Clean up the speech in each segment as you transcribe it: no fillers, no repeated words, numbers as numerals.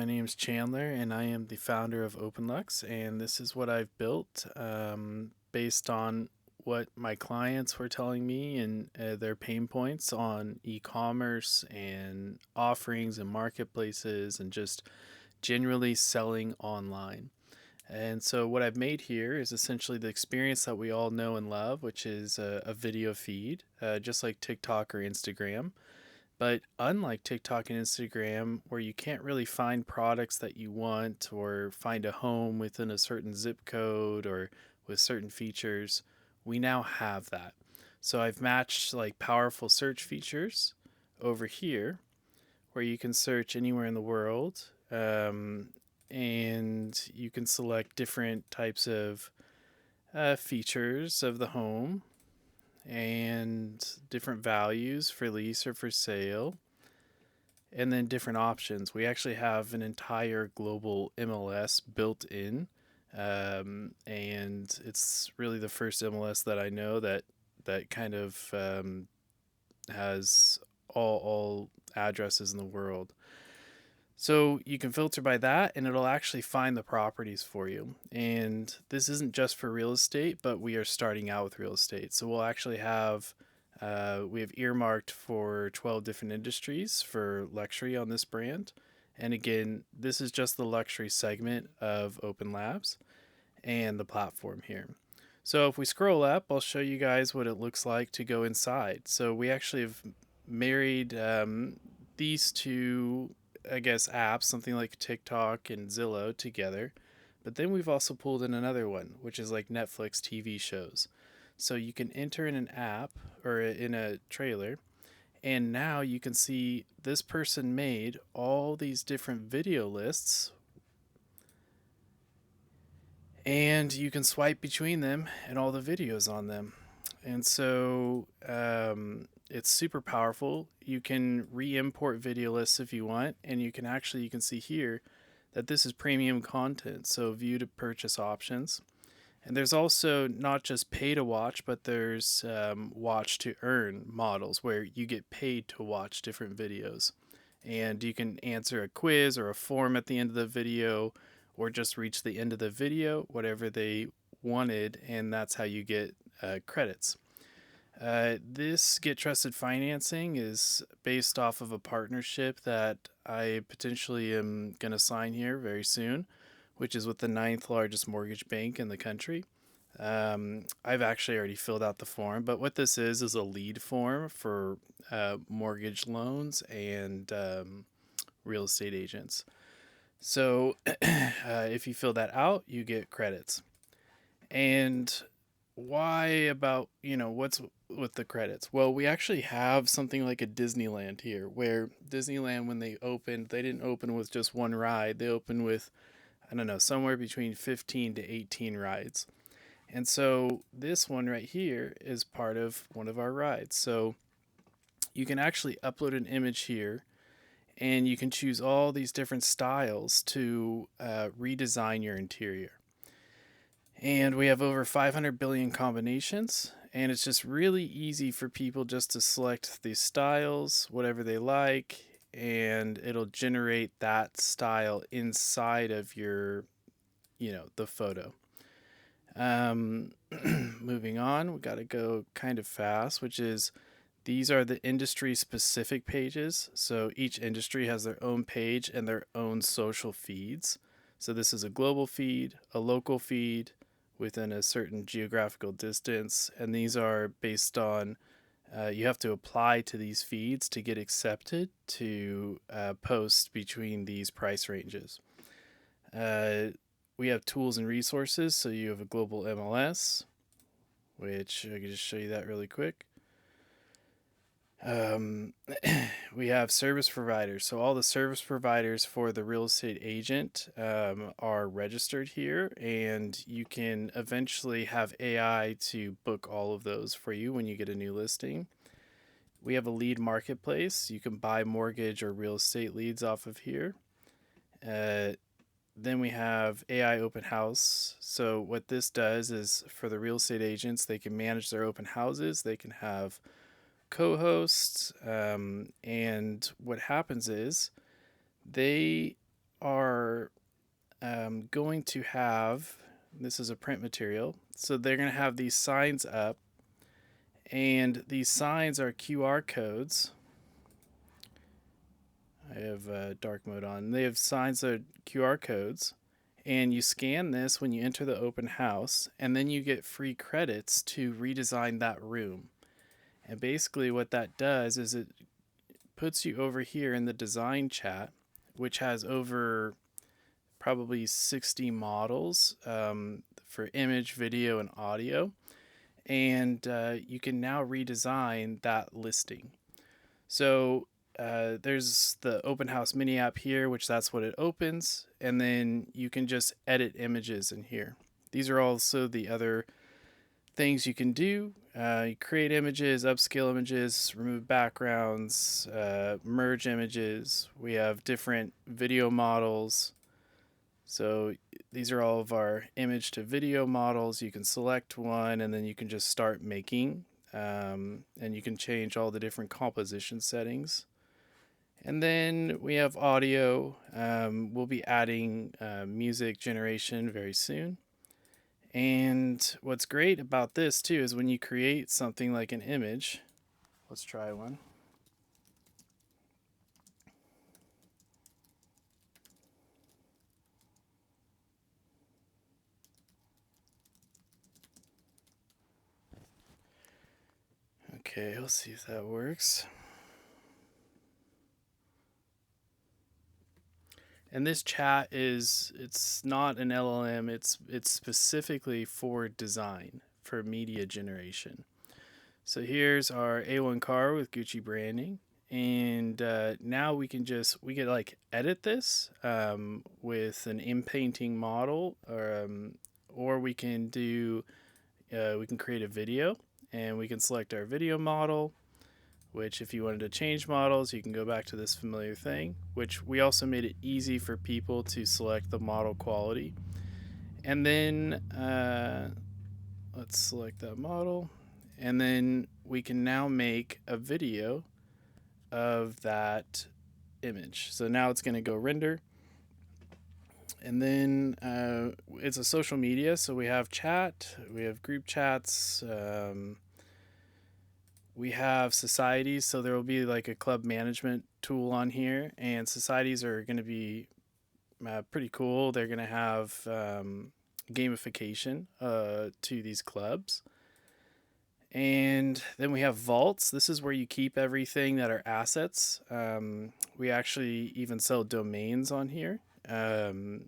My name's Chandler, and I am the founder of OpenLuxe, and this is what I've built based on what my clients were telling me and their pain points on e-commerce and offerings and marketplaces and just generally selling online. And so what I've made here is essentially the experience that we all know and love, which is a video feed, just like TikTok or Instagram. But unlike TikTok and Instagram, where you can't really find products that you want or find a home within a certain zip code or with certain features, we now have that. So I've matched like powerful search features over here where you can search anywhere in the world, and you can select different types of features of the home and different values for lease or for sale, and then different options. We actually have an entire global MLS built in, and it's really the first MLS that I know that kind of has all addresses in the world. So you can filter by that and it'll actually find the properties for you. And this isn't just for real estate, but we are starting out with real estate. So we'll actually have we have earmarked for 12 different industries for luxury on this brand. And again, this is just the luxury segment of Open Labs and the platform here. So if we scroll up, I'll show you guys what it looks like to go inside. So we actually have married these two, I guess, apps, something like TikTok and Zillow together. But then we've also pulled in another one, which is like Netflix TV shows. So you can enter in an app or in a trailer, and now you can see this person made all these different video lists, and you can swipe between them and all the videos on them. And so it's super powerful. You can re-import video lists if you want, and you can see here that this is premium content, so view to purchase options. And there's also not just pay to watch, but there's watch to earn models where you get paid to watch different videos. And you can answer a quiz or a form at the end of the video, or just reach the end of the video, whatever they wanted, and that's how you get credits. This Get Trusted financing is based off of a partnership that I potentially am going to sign here very soon, which is with the ninth largest mortgage bank in the country. I've actually already filled out the form, but what this is a lead form for mortgage loans and real estate agents. So if you fill that out, you get credits. And why about, what's with the credits? Well, we actually have something like a Disneyland here, where Disneyland, when they opened, they didn't open with just one ride. They opened with, I don't know, somewhere between 15 to 18 rides. And so this one right here is part of one of our rides. So you can actually upload an image here, and you can choose all these different styles to redesign your interior. And we have over 500 billion combinations, and it's just really easy for people just to select these styles, whatever they like, and it'll generate that style inside of your, the photo. Um, Moving on, we got to go kind of fast, which is these are the industry specific pages. So each industry has their own page and their own social feeds. So this is a global feed, a local feed within a certain geographical distance. And these are based on, you have to apply to these feeds to get accepted to post between these price ranges. We have tools and resources. So you have a global MLS, which I can just show you that really quick. Um, we have service providers. So all the service providers for the real estate agent are registered here, and you can eventually have AI to book all of those for you when you get a new listing. We have a lead marketplace. You can buy mortgage or real estate leads off of here. Then we have AI Open House. So what this does is for the real estate agents, they can manage their open houses. They can have co-hosts, and what happens is they going to have, this is a print material, so they're going to have these signs up, and these signs are QR codes. I have dark mode on. They have signs that are QR codes, and you scan this when you enter the open house, and then you get free credits to redesign that room. And basically what that does is it puts you over here in the design chat, which has over probably 60 models for image, video, and audio. And you can now redesign that listing. So there's the open house mini app here, which that's what it opens. And then you can just edit images in here. These are also the other things you can do. You create images, upscale images, remove backgrounds, merge images. We have different video models. So these are all of our image to video models. You can select one and then you can just start making. And you can change all the different composition settings. And then we have audio. We'll be adding music generation very soon. And what's great about this too is when you create something like an image, let's try one. Okay, let's see if that works. And this chat it's not an LLM, it's specifically for design, for media generation. So here's our A1 car with Gucci branding. And now we can like edit this with an in-painting model, or we can do, we can create a video and we can select our video model, which if you wanted to change models, you can go back to this familiar thing, which we also made it easy for people to select the model quality. And then let's select that model. And then we can now make a video of that image. So now it's going to go render. And then it's a social media. So we have chat, we have group chats, we have societies. So there will be like a club management tool on here. And societies are going to be pretty cool. They're going to have gamification to these clubs. And then we have vaults. This is where you keep everything that are assets. We actually even sell domains on here.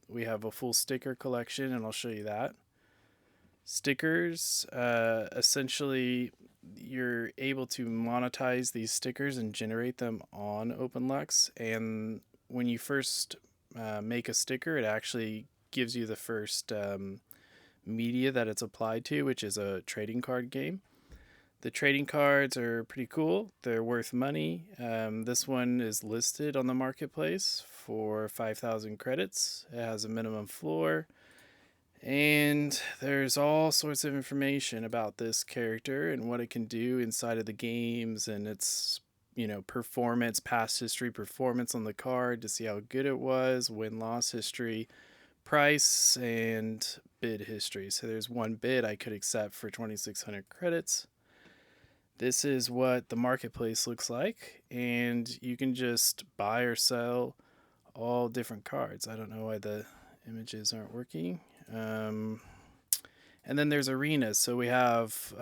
We have a full sticker collection, and I'll show you that. Stickers, essentially, you're able to monetize these stickers and generate them on OpenLuxe. And when you first make a sticker, it actually gives you the first media that it's applied to, which is a trading card game. The trading cards are pretty cool. They're worth money. This one is listed on the marketplace for 5,000 credits. It has a minimum floor. And there's all sorts of information about this character and what it can do inside of the games and its, performance, past history, performance on the card to see how good it was, win-loss history, price, and bid history. So there's one bid I could accept for 2,600 credits. This is what the marketplace looks like, and you can just buy or sell all different cards. I don't know why the images aren't working. And then there's arenas. So we have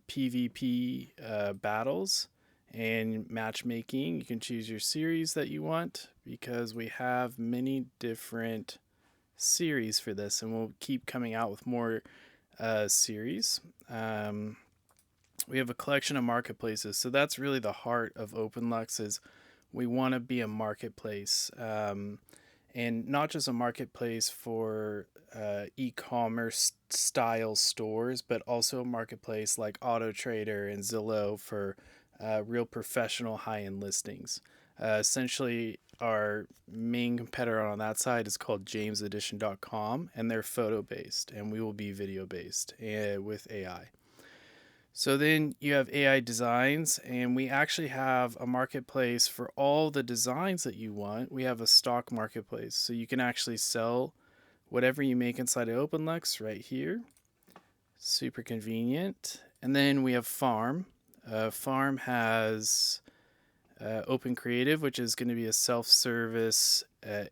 PvP battles and matchmaking. You can choose your series that you want because we have many different series for this, and we'll keep coming out with more series. We have a collection of marketplaces. So that's really the heart of OpenLuxe is we want to be a marketplace, and not just a marketplace for e-commerce style stores, but also a marketplace like AutoTrader and Zillow for real professional high-end listings. Essentially, our main competitor on that side is called jamesedition.com, and they're photo-based, and we will be video-based with AI. So then you have AI designs, and we actually have a marketplace for all the designs that you want. We have a stock marketplace, so you can actually sell whatever you make inside of OpenLuxe right here. Super convenient. And then we have Farm. Farm has Open Creative, which is going to be a self-service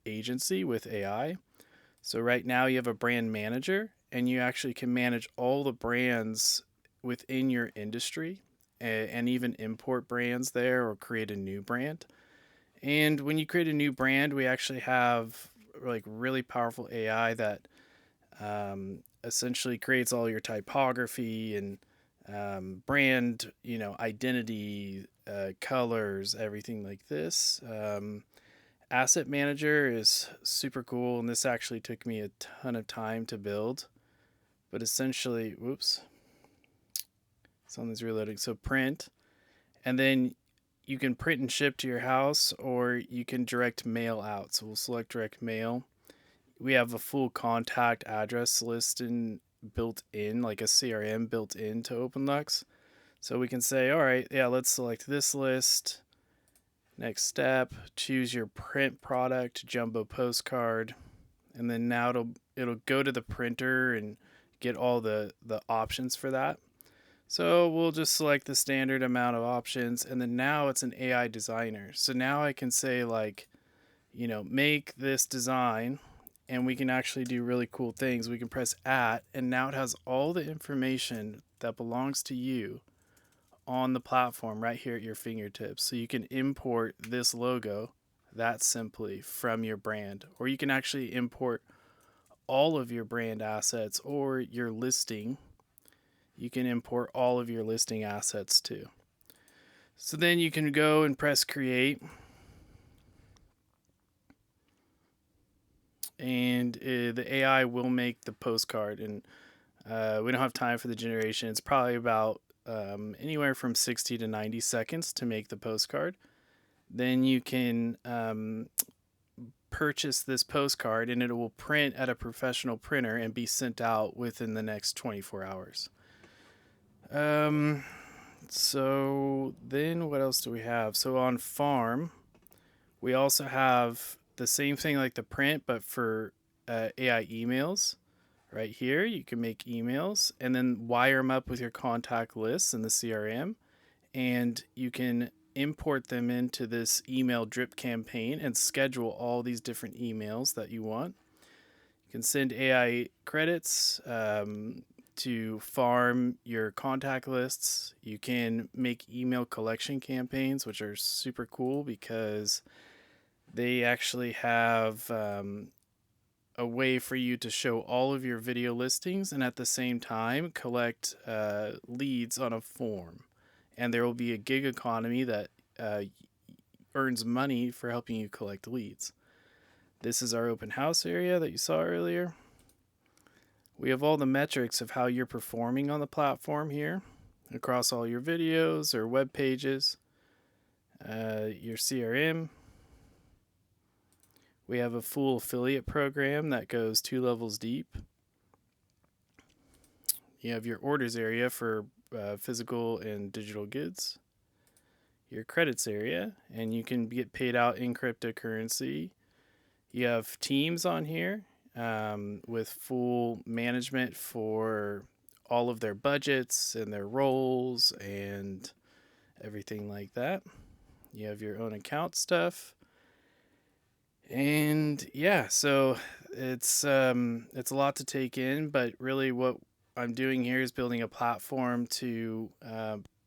agency with AI. So right now you have a brand manager, and you actually can manage all the brands within your industry, and even import brands there or create a new brand. And when you create a new brand, we actually have like really powerful AI that essentially creates all your typography and brand, identity, colors, everything like this. Asset Manager is super cool, and this actually took me a ton of time to build. But essentially, whoops, something's reloading. So print, and then you can print and ship to your house, or you can direct mail out. So we'll select direct mail. We have a full contact address list built in, like a CRM built into OpenLuxe. So we can say, all right, yeah, let's select this list. Next step, choose your print product, jumbo postcard, and then now it'll go to the printer and get all the options for that. So we'll just select the standard amount of options, and then now it's an AI designer. So now I can say like, make this design, and we can actually do really cool things. We can press at, and now it has all the information that belongs to you on the platform right here at your fingertips. So you can import this logo that simply from your brand, or you can actually import all of your brand assets or your listing. You can import all of your listing assets too. So then you can go and press create, and the AI will make the postcard. And we don't have time for the generation. It's probably about anywhere from 60 to 90 seconds to make the postcard. Then you can purchase this postcard, and it will print at a professional printer and be sent out within the next 24 hours. So then what else do we have? So on Farm, we also have the same thing like the print, but for AI emails. Right here, you can make emails and then wire them up with your contact lists in the CRM, and you can import them into this email drip campaign and schedule all these different emails that you want. You can send AI credits to farm your contact lists. You can make email collection campaigns, which are super cool because they actually have a way for you to show all of your video listings and at the same time collect leads on a form. And there will be a gig economy that earns money for helping you collect leads. This is our open house area that you saw earlier. We have all the metrics of how you're performing on the platform here across all your videos or web pages, your CRM. We have a full affiliate program that goes 2 levels deep. You have your orders area for physical and digital goods, your credits area, and you can get paid out in cryptocurrency. You have teams on here with full management for all of their budgets and their roles and everything like that. You have your own account stuff. And yeah, so it's a lot to take in, but really what I'm doing here is building a platform to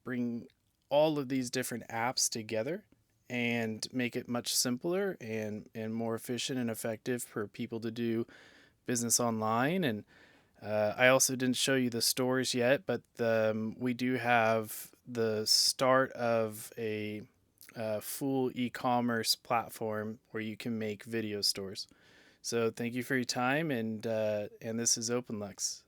bring all of these different apps together and make it much simpler and more efficient and effective for people to do business online. And I also didn't show you the stores yet, but we do have the start of a full e-commerce platform where you can make video stores. So thank you for your time, and this is OpenLuxe.